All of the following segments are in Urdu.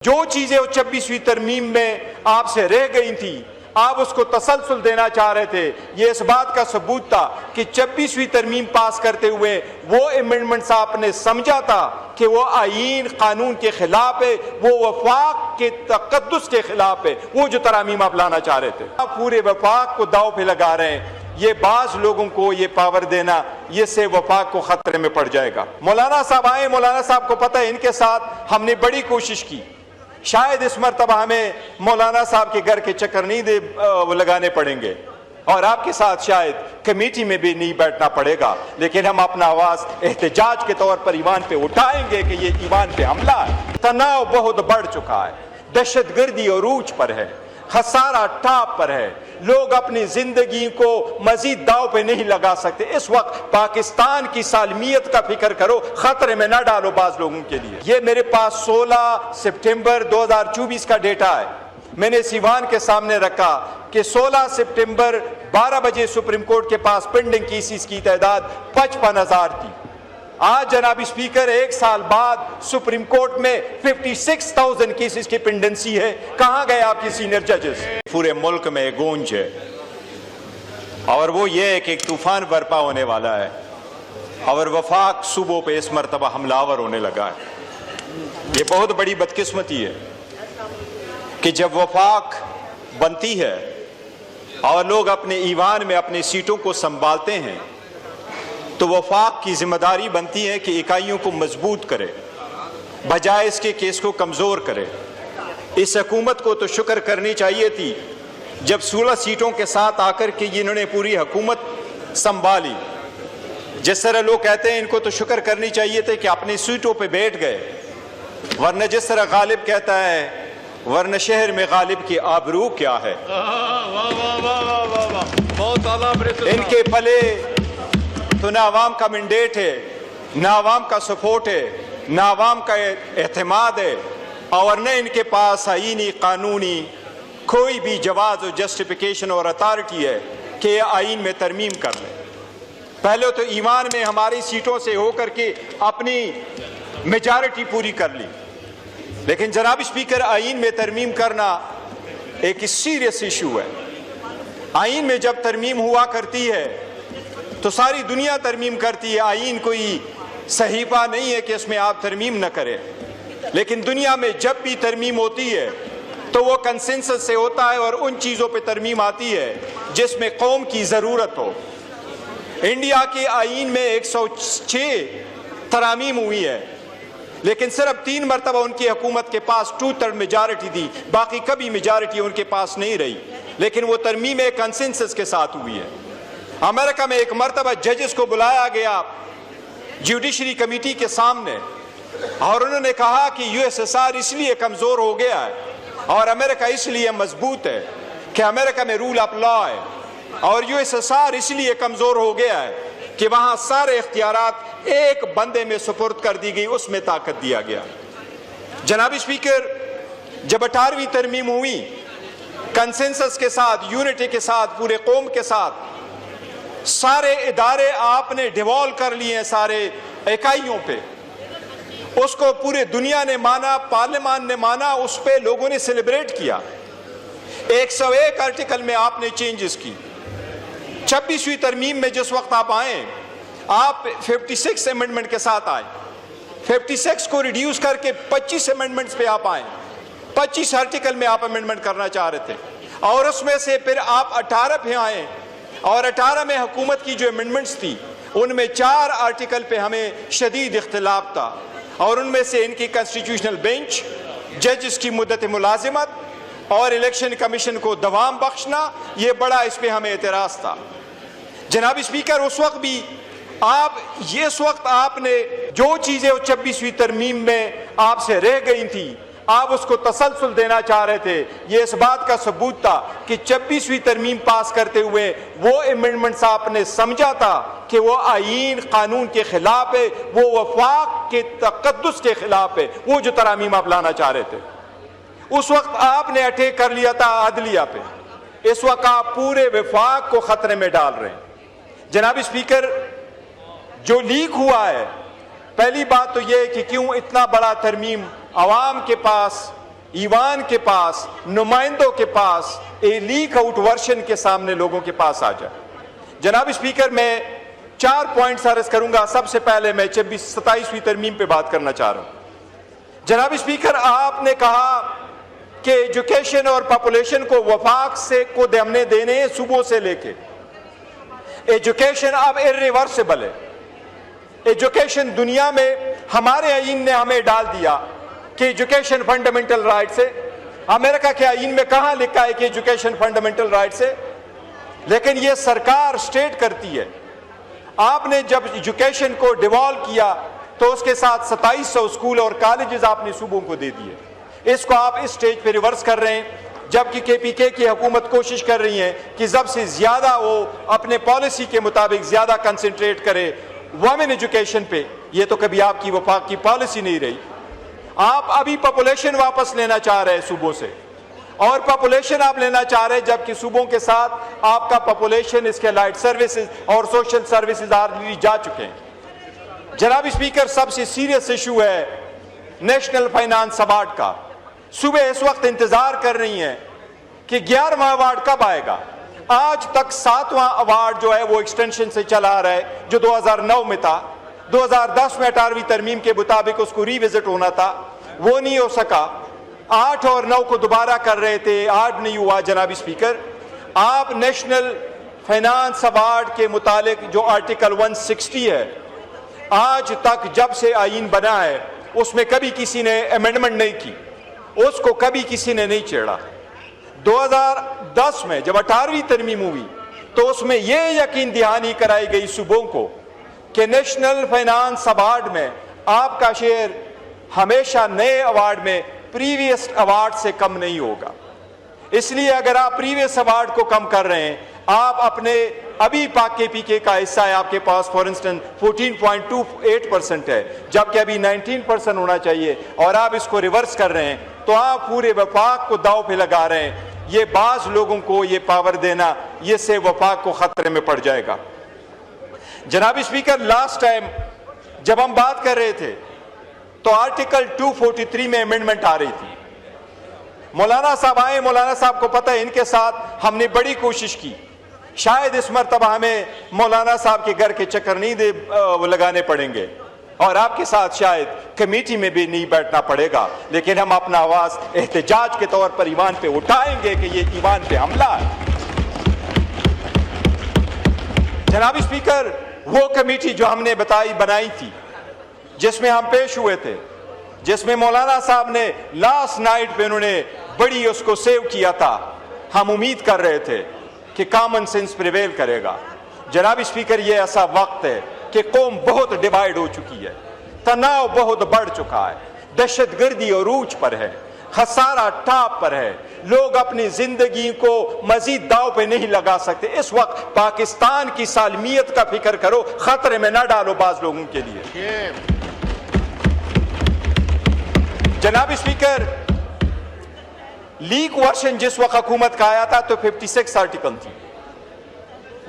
جو چیزیں 26ویں ترمیم میں آپ سے رہ گئی تھی آپ اس کو تسلسل دینا چاہ رہے تھے. یہ اس بات کا ثبوت تھا کہ 26ویں ترمیم پاس کرتے ہوئے وہ امینڈمنٹس آپ نے سمجھا تھا کہ وہ آئین قانون کے خلاف ہے, وہ وفاق کے تقدس کے خلاف ہے, وہ جو ترامیم آپ لانا چاہ رہے تھے. آپ پورے وفاق کو داؤ پہ لگا رہے ہیں. یہ بعض لوگوں کو یہ پاور دینا, یہ سے وفاق کو خطرے میں پڑ جائے گا. مولانا صاحب آئے, مولانا صاحب کو پتہ ہے ان کے ساتھ ہم نے بڑی کوشش کی. شاید اس مرتبہ ہمیں مولانا صاحب کے گھر کے چکر نہیں لگانے پڑیں گے اور آپ کے ساتھ شاید کمیٹی میں بھی نہیں بیٹھنا پڑے گا, لیکن ہم اپنا آواز احتجاج کے طور پر ایوان پہ اٹھائیں گے کہ یہ ایوان پہ حملہ ہے. تناؤ بہت بڑھ چکا ہے, دہشت گردی عروج پر ہے, خسارہ ٹاپ پر ہے, لوگ اپنی زندگی کو مزید داؤ پہ نہیں لگا سکتے. اس وقت پاکستان کی سالمیت کا فکر کرو, خطرے میں نہ ڈالو بعض لوگوں کے لیے. یہ میرے پاس 16 سپٹمبر 2024 کا ڈیٹا ہے, میں نے سیوان کے سامنے رکھا کہ 16 سپٹمبر 12 بجے سپریم کورٹ کے پاس پینڈنگ کیسز کی تعداد 55,000 تھی. آج جناب اسپیکر ایک سال بعد سپریم کورٹ میں 56,000 کیسز کی پینڈنسی ہے. کہاں گئے آپ کی سینئر ججز؟ پورے ملک میں گونج ہے اور وہ یہ ہے کہ ایک طوفان برپا ہونے والا ہے اور وفاق صوبوں پہ اس مرتبہ حملہ آور ہونے لگا ہے. یہ بہت بڑی بدقسمتی ہے کہ جب وفاق بنتی ہے اور لوگ اپنے ایوان میں اپنی سیٹوں کو سنبھالتے ہیں تو وفاق کی ذمہ داری بنتی ہے کہ اکائیوں کو مضبوط کرے بجائے اس کے کیس کو کمزور کرے. اس حکومت کو تو شکر کرنی چاہیے تھی جب 16 سیٹوں کے ساتھ آ کر کے انہوں نے پوری حکومت سنبھالی. جس طرح لوگ کہتے ہیں ان کو تو شکر کرنی چاہیے تھے کہ اپنی سیٹوں پہ بیٹھ گئے, ورنہ جس طرح غالب کہتا ہے ورنہ شہر میں غالب کی آبرو کیا ہے. ان کے پلے تو نہ عوام کا مینڈیٹ ہے, نہ عوام کا سپورٹ ہے, نہ عوام کا اعتماد ہے, اور نہ ان کے پاس آئینی قانونی کوئی بھی جواز و جسٹیفیکیشن اور اتھارٹی ہے کہ یہ آئین میں ترمیم کر لیں. پہلے تو ایوان میں ہماری سیٹوں سے ہو کر کے اپنی میجارٹی پوری کر لی, لیکن جناب اسپیکر آئین میں ترمیم کرنا ایک سیریس ایشو ہے. آئین میں جب ترمیم ہوا کرتی ہے تو ساری دنیا ترمیم کرتی ہے. آئین کوئی صحیفہ نہیں ہے کہ اس میں آپ ترمیم نہ کریں, لیکن دنیا میں جب بھی ترمیم ہوتی ہے تو وہ کنسنسس سے ہوتا ہے اور ان چیزوں پہ ترمیم آتی ہے جس میں قوم کی ضرورت ہو. انڈیا کے آئین میں 106 ترامیم ہوئی ہے, لیکن صرف 3 مرتبہ ان کی حکومت کے پاس 2/3 میجارٹی تھی, باقی کبھی میجارٹی ان کے پاس نہیں رہی, لیکن وہ ترمیم ایک کنسنسس کے ساتھ ہوئی ہے. امریکہ میں ایک مرتبہ ججز کو بلایا گیا جوڈیشری کمیٹی کے سامنے اور انہوں نے کہا کہ USSR اس لیے کمزور ہو گیا ہے اور امریکہ اس لیے مضبوط ہے کہ امریکہ میں رول آف لا ہے, اور USSR اس لیے کمزور ہو گیا ہے کہ وہاں سارے اختیارات ایک بندے میں سپرد کر دی گئی, اس میں طاقت دیا گیا. جناب اسپیکر, جب 18ویں ترمیم ہوئی کنسنسس کے ساتھ, یونٹی کے ساتھ, پورے قوم کے ساتھ, سارے ادارے آپ نے ڈیوالو کر لیے ہیں سارے اکائیوں پہ, اس کو پورے دنیا نے مانا, پارلیمان نے مانا, اس پہ لوگوں نے سیلیبریٹ کیا. 101 آرٹیکل میں آپ نے چینجز کی. 26ویں ترمیم میں جس وقت آپ آئیں آپ 56 امینڈمنٹ کے ساتھ آئے, 56 کو ریڈیوس کر کے 25 امینڈمنٹس پہ آپ آئیں. 25 آرٹیکل میں آپ امینڈمنٹ کرنا چاہ رہے تھے اور اس میں سے پھر آپ 18 پہ آئیں, اور 18 میں حکومت کی جو امینڈمنٹس تھی ان میں 4 آرٹیکل پہ ہمیں شدید اختلاف تھا, اور ان میں سے ان کی کنسٹیٹیوشنل بینچ, ججز کی مدت ملازمت اور الیکشن کمیشن کو دوام بخشنا, یہ بڑا اس پہ ہمیں اعتراض تھا. جناب اسپیکر, اس وقت آپ نے جو چیزیں 26ویں ترمیم میں آپ سے رہ گئی تھی آپ اس کو تسلسل دینا چاہ رہے تھے. یہ اس بات کا ثبوت تھا کہ 26ویں ترمیم پاس کرتے ہوئے وہ امینڈمنٹس آپ نے سمجھا تھا کہ وہ آئین قانون کے خلاف ہے, وہ وفاق کے تقدس کے خلاف ہے, وہ جو ترامیم آپ لانا چاہ رہے تھے. اس وقت آپ نے اٹیک کر لیا تھا عدلیہ پہ, اس وقت آپ پورے وفاق کو خطرے میں ڈال رہے ہیں. جناب اسپیکر, جو لیک ہوا ہے, پہلی بات تو یہ کہ کیوں اتنا بڑا ترمیم عوام کے پاس ایوان کے پاس، نمائندوں کے پاس لیک آؤٹ ورژن کے سامنے لوگوں کے پاس آ جائے۔ جناب اسپیکر، میں 4 پوائنٹس عرض کروں گا۔ سب سے پہلے میں 27ویں ترمیم پہ بات کرنا چاہ رہا ہوں۔ جناب اسپیکر، آپ نے کہا کہ ایجوکیشن اور پاپولیشن کو وفاق سے کو ہم نے دینے ہیں صوبوں سے لے کے۔ ایجوکیشن اب irreversible ہے۔ ایجوکیشن دنیا میں ہمارے آئین نے ہمیں ڈال دیا کہ ایجوکیشن فنڈامنٹل رائٹس ہے۔ امریکہ کے آئین میں کہاں لکھا ہے کہ ایجوکیشن فنڈامنٹل رائٹس ہے؟ لیکن یہ سرکار سٹیٹ کرتی ہے۔ آپ نے جب ایجوکیشن کو ڈیوالو کیا تو اس کے ساتھ 2700 اسکول اور کالجز آپ نے صوبوں کو دے دیے۔ اس کو آپ اس سٹیج پہ ریورس کر رہے ہیں، جبکہ کے پی کے کی حکومت کوشش کر رہی ہے کہ زب سے زیادہ وہ اپنے پالیسی کے مطابق زیادہ کنسنٹریٹ کرے وومن ایجوکیشن پہ۔ یہ تو کبھی آپ کی وفاق کی پالیسی نہیں رہی۔ آپ ابھی پاپولیشن واپس لینا چاہ رہے ہیں صوبوں سے، اور پاپولیشن آپ لینا چاہ رہے ہیں جبکہ صوبوں کے ساتھ آپ کا پاپولیشن، اس کے لائٹ سروسز اور سوشل سروسز آلریڈی جا چکے ہیں۔ جناب اسپیکر، سب سے سیریس ایشو ہے نیشنل فائنانس ایوارڈ کا۔ صوبے اس وقت انتظار کر رہی ہیں کہ 11واں ایوارڈ کب آئے گا۔ آج تک 7واں ایوارڈ جو ہے وہ ایکسٹینشن سے چلا آ رہا ہے، جو 2009 میں تھا۔ 2010 میں 18ویں ترمیم کے مطابق اس کو ری وزٹ ہونا تھا، وہ نہیں ہو سکا۔ 8 اور 9 کو دوبارہ کر رہے تھے، 8 نہیں ہوا۔ جناب اسپیکر، آپ نیشنل فائنانس ایوارڈ کے متعلق جو آرٹیکل 160 ہے، آج تک جب سے آئین بنا ہے اس میں کبھی کسی نے امینڈمنٹ نہیں کی، اس کو کبھی کسی نے نہیں چھیڑا۔ 2010 میں جب 18ویں ترمیم ہوئی تو اس میں یہ یقین دہانی کرائی گئی صوبوں کو کہ نیشنل فائنانس ایوارڈ میں آپ کا شیئر ہمیشہ نئے ایوارڈ میں پریویس ایوارڈ سے کم نہیں ہوگا۔ اس لیے اگر آپ پریویس ایوارڈ کو کم کر رہے ہیں، آپ اپنے ابھی پاک کے پی کے کا حصہ ہے آپ کے پاس فار انسٹنس 14.28% ہے، جبکہ ابھی 19% ہونا چاہیے، اور آپ اس کو ریورس کر رہے ہیں تو آپ پورے وفاق کو داؤ پہ لگا رہے ہیں۔ یہ بعض لوگوں کو یہ پاور دینا، یہ سے وفاق کو خطرے میں پڑ جائے گا۔ جناب اسپیکر، لاسٹ ٹائم جب ہم بات کر رہے تھے تو آرٹیکل 243 میں امینڈمنٹ آ رہی تھی۔ مولانا صاحب آئے، مولانا صاحب کو پتہ ہے ان کے ساتھ ہم نے بڑی کوشش کی۔ شاید اس مرتبہ ہمیں مولانا صاحب کے گھر کے چکر نہیں لگانے پڑیں گے، اور آپ کے ساتھ شاید کمیٹی میں بھی نہیں بیٹھنا پڑے گا، لیکن ہم اپنا آواز احتجاج کے طور پر ایوان پہ اٹھائیں گے کہ یہ ایوان پہ حملہ ہے۔ جناب اسپیکر، وہ کمیٹی جو ہم نے بنائی تھی، جس میں ہم پیش ہوئے تھے، جس میں مولانا صاحب نے لاسٹ نائٹ پہ انہوں نے بڑی اس کو سیو کیا تھا، ہم امید کر رہے تھے کہ کامن سینس پریویل کرے گا۔ جناب اسپیکر، یہ ایسا وقت ہے کہ قوم بہت ڈیوائیڈ ہو چکی ہے، تناؤ بہت بڑھ چکا ہے، دہشت گردی عروج پر ہے، خسارہ ٹاپ پر ہے، لوگ اپنی زندگی کو مزید داؤ پہ نہیں لگا سکتے۔ اس وقت پاکستان کی سالمیت کا فکر کرو، خطرے میں نہ ڈالو بعض لوگوں کے لیے۔ جناب اسپیکر، لیک ورژن جس وقت حکومت کا آیا تھا تو 56 آرٹیکل تھی۔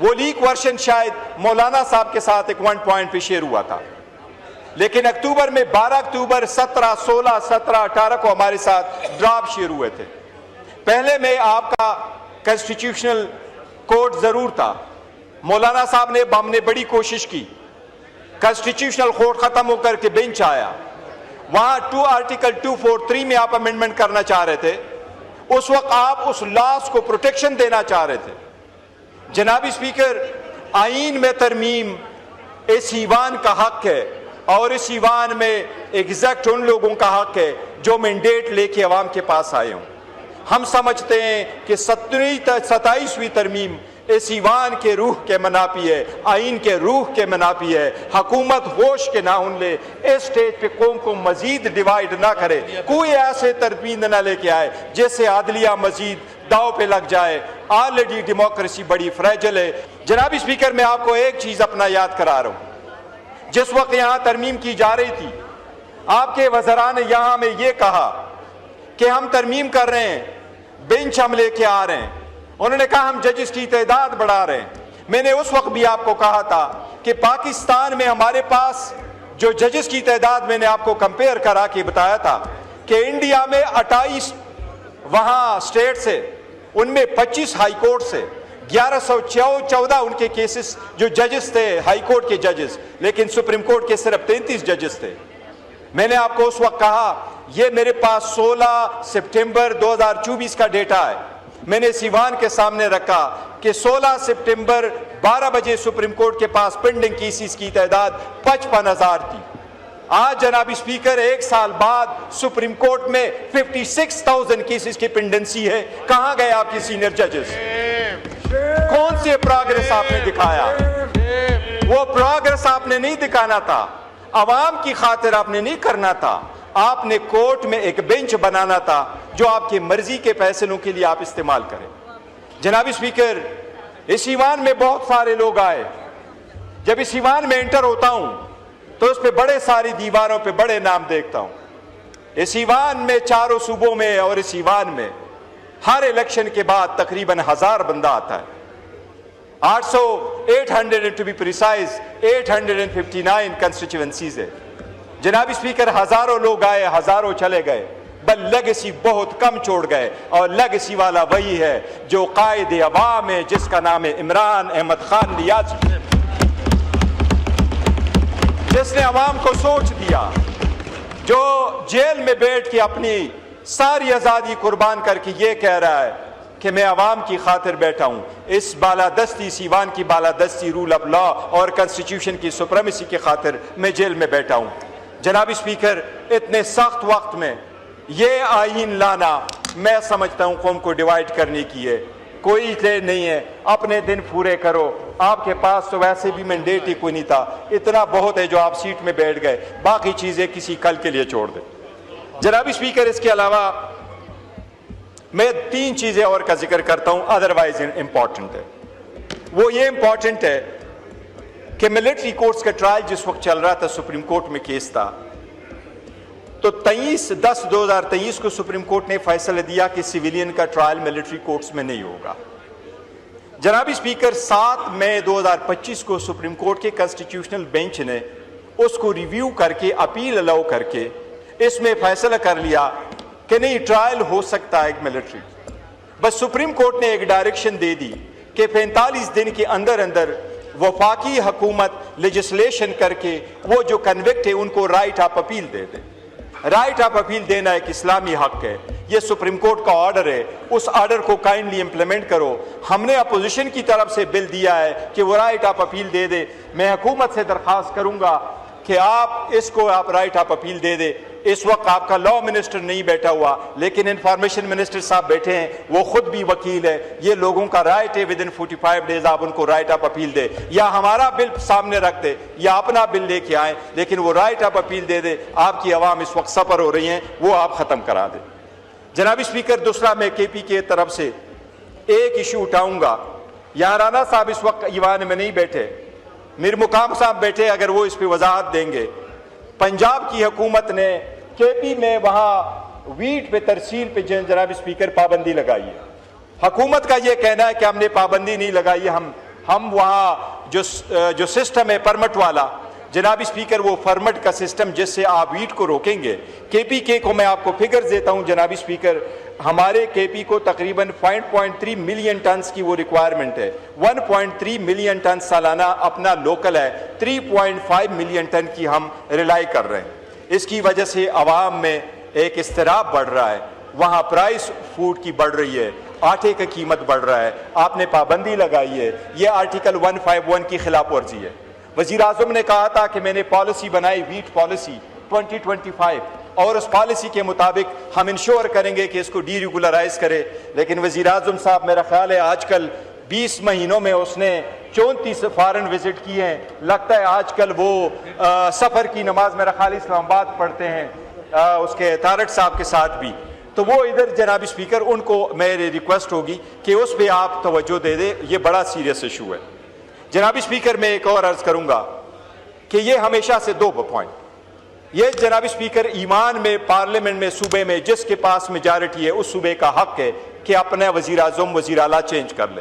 وہ لیک ورژن شاید مولانا صاحب کے ساتھ ایک 1 پوائنٹ پہ شیئر ہوا تھا، لیکن اکتوبر میں 12 اکتوبر 17 16 17 18 کو ہمارے ساتھ ڈراپ شیئر ہوئے تھے۔ پہلے میں آپ کا کنسٹیٹیوشنل کورٹ ضرور تھا، مولانا صاحب نے ہم نے بڑی کوشش کی، کنسٹیٹیوشنل کورٹ ختم ہو کر کے بینچ آیا، وہاں آرٹیکل 243 میں آپ امینڈمنٹ کرنا چاہ رہے تھے۔ اس وقت آپ اس لاس کو پروٹیکشن دینا چاہ رہے تھے۔ جناب اسپیکر، آئین میں ترمیم اس ایوان کا حق ہے، اور اس ایوان میں ایگزیکٹ ان لوگوں کا حق ہے جو مینڈیٹ لے کے عوام کے پاس آئے ہوں۔ ہم سمجھتے ہیں کہ 27ویں ترمیم اس ایوان کے روح کے منافی ہے، آئین کے روح کے منافی ہے۔ حکومت ہوش کے ناخن لے، اس سٹیج پہ قوم کو مزید ڈیوائیڈ نہ کرے، کوئی ایسے ترمیم نہ لے کے آئے جس سے عدلیہ مزید داؤ پہ لگ جائے۔ آلریڈی ڈیموکریسی بڑی فریجل ہے۔ جناب اسپیکر، میں آپ کو ایک چیز اپنا یاد کرا رہا ہوں۔ جس وقت یہاں ترمیم کی جا رہی تھی، آپ کے وزراء نے یہاں میں یہ کہا کہ ہم ترمیم کر رہے ہیں، بینچ ہم لے کے آ رہے ہیں۔ انہوں نے کہا ہم ججز کی تعداد بڑھا رہے ہیں۔ میں نے اس وقت بھی آپ کو کہا تھا کہ پاکستان میں ہمارے پاس جو ججز کی تعداد، میں نے آپ کو کمپیئر کرا کے بتایا تھا کہ انڈیا میں 28 وہاں اسٹیٹ سے، ان میں 25 ہائی کورٹ سے 1114 ان کے کیسز جو ججز تھے ہائی کورٹ کے ججز، لیکن سپریم کورٹ کے صرف 33 ججز تھے۔ میں نے آپ کو اس وقت کہا یہ میرے پاس 16 سپٹمبر 2024 کا ڈیٹا ہے، میں نے سیوان کے سامنے رکھا کہ 16 سپٹمبر 12 بجے سپریم کورٹ کے پاس پینڈنگ کیسز کی تعداد 55,000 تھی۔ آج جناب اسپیکر ایک سال بعد سپریم کورٹ میں 56,000 کیسز کی پینڈنسی ہے۔ کہاں گئے آپ کی سینئر ججز؟ کون سے پروگریس آپ نے دکھایا؟ وہ پروگریس آپ نے نہیں دکھانا تھا، عوام کی خاطر آپ نے نہیں کرنا تھا، آپ نے کورٹ میں ایک بینچ بنانا تھا جو آپ کی مرضی کے فیصلوں کے لیے آپ استعمال کریں۔ جناب اسپیکر، اس ایوان میں بہت سارے لوگ آئے، جب اس ایوان میں انٹر ہوتا ہوں تو اس پہ بڑے ساری دیواروں پہ بڑے نام دیکھتا ہوں۔ اس ایوان میں چاروں صوبوں میں اور اس ایوان میں ہر الیکشن کے بعد تقریباً 1000 بندہ آتا ہے، 800 to be precise 859 کنسٹیچوئنسیز ہے۔ جناب اسپیکر، ہزاروں لوگ آئے، ہزاروں چلے گئے، بل لیگسی بہت کم چھوڑ گئے، اور لیگسی والا وہی ہے جو قائد عوام ہے، جس کا نام ہے عمران احمد خان نیازی، جس نے عوام کو سوچ دیا، جو جیل میں بیٹھ کے اپنی ساری آزادی قربان کر کے یہ کہہ رہا ہے کہ میں عوام کی خاطر بیٹھا ہوں، اس بالادستی سیوان کی بالادستی رول آف لا اور کنسٹیٹیوشن کی سپریمیسی کی خاطر میں جیل میں بیٹھا ہوں۔ جناب اسپیکر، اتنے سخت وقت میں یہ آئین لانا میں سمجھتا ہوں قوم کو ڈیوائیڈ کرنے کی ہے، کوئی دیر نہیں ہے، اپنے دن پورے کرو، آپ کے پاس تو ویسے بھی مینڈیٹ ہی کوئی نہیں تھا، اتنا بہت ہے جو آپ سیٹ میں بیٹھ گئے، باقی چیزیں کسی کل کے لیے چھوڑ دیں۔ جناب اسپیکر، اس کے علاوہ میں 3 چیزیں اور کا ذکر کرتا ہوں، ادروائز امپورٹنٹ ہے۔ وہ یہ امپورٹنٹ ہے کہ ملٹری کورٹس کا ٹرائل جس وقت چل رہا تھا، سپریم کورٹ میں کیس تھا، تو 23/10/2023 کو سپریم کورٹ نے فیصلہ دیا کہ سویلین کا ٹرائل ملٹری کورٹس میں نہیں ہوگا۔ جناب اسپیکر، 7 مئی 2025 کو سپریم کورٹ کے کنسٹیٹیوشنل بینچ نے اس کو ریویو کر کے اپیل الاؤ کر کے اس میں فیصلہ کر لیا کہ نہیں، ٹرائل ہو سکتا ہے ایک ملٹری۔ بس سپریم کورٹ نے ایک ڈائریکشن دے دی کہ 45 دن کے اندر اندر وفاقی حکومت لیجسلیشن کر کے وہ جو کنوکٹ ہے ان کو right of appeal they they. Right of appeal دینا ایک اسلامی حق ہے، یہ سپریم کورٹ کا آرڈر ہے، اس آرڈر کو کائنڈلی امپلیمنٹ کرو۔ ہم نے اپوزیشن کی طرف سے بل دیا ہے کہ وہ رائٹ آف اپیل دے دے۔ میں حکومت سے درخواست کروں گا کہ آپ اس کو رائٹ آف اپیل دے دے۔ اس وقت آپ کا لا منسٹر نہیں بیٹھا ہوا، لیکن انفارمیشن منسٹر صاحب بیٹھے ہیں، وہ خود بھی وکیل ہے، یہ لوگوں کا رائٹ ہے ود ان 45 ڈیز آپ ان کو رائٹ آف اپیل دے، یا ہمارا بل سامنے رکھ دے یا اپنا بل لے کے آئیں، لیکن وہ رائٹ آف اپیل دے دے۔ آپ کی عوام اس وقت سفر ہو رہی ہیں، وہ آپ ختم کرا دیں۔ جناب اسپیکر، دوسرا میں کے پی کی طرف سے ایک ایشو اٹھاؤں گا۔ یہاں رانا صاحب اس وقت ایوان میں نہیں بیٹھے، میر مقام صاحب بیٹھے، اگر وہ اس پہ وضاحت دیں گے۔ پنجاب کی حکومت نے کے پی میں وہاں ویٹ پہ ترسیل پہ جناب اسپیکر پابندی لگائی ہے۔ حکومت کا یہ کہنا ہے کہ ہم نے پابندی نہیں لگائی، ہم وہاں جو سسٹم ہے پرمٹ والا، جناب اسپیکر وہ فرمٹ کا سسٹم جس سے آپ ویٹ کو روکیں گے۔ کے پی کے کو میں آپ کو فگرز دیتا ہوں جناب اسپیکر، ہمارے کے پی کو تقریباً 5.3 ملین ٹنز کی وہ ریکوائرمنٹ ہے، 1.3 ملین ٹن سالانہ اپنا لوکل ہے، 3.5 ملین ٹن کی ہم ریلائی کر رہے ہیں۔ اس کی وجہ سے عوام میں ایک اضطراب بڑھ رہا ہے، وہاں پرائس فوڈ کی بڑھ رہی ہے، آٹے کی قیمت بڑھ رہا ہے، آپ نے پابندی لگائی ہے، یہ آرٹیکل 151 کی خلاف ورزی ہے۔ وزیر اعظم نے کہا تھا کہ میں نے پالیسی بنائی، ویٹ پالیسی 2025، اور اس پالیسی کے مطابق ہم انشور کریں گے کہ اس کو ڈی ریگولرائز کرے، لیکن وزیر اعظم صاحب میرا خیال ہے آج کل 20 مہینوں میں اس نے 34 فارن وزٹ کیے ہیں، لگتا ہے آج کل وہ سفر کی نماز میرا خیال اسلام آباد پڑھتے ہیں اس کے تارٹ صاحب کے ساتھ بھی، تو وہ ادھر جناب اسپیکر ان کو میری ریکویسٹ ہوگی کہ اس پہ آپ توجہ دے دیں، یہ بڑا سیریس ایشو ہے۔ جناب اسپیکر، میں ایک اور عرض کروں گا کہ یہ ہمیشہ سے 2 پوائنٹ، یہ جناب اسپیکر ایمان میں پارلیمنٹ میں صوبے میں جس کے پاس میجارٹی ہے اس صوبے کا حق ہے کہ اپنا وزیر اعظم وزیر اعلیٰ چینج کر لے۔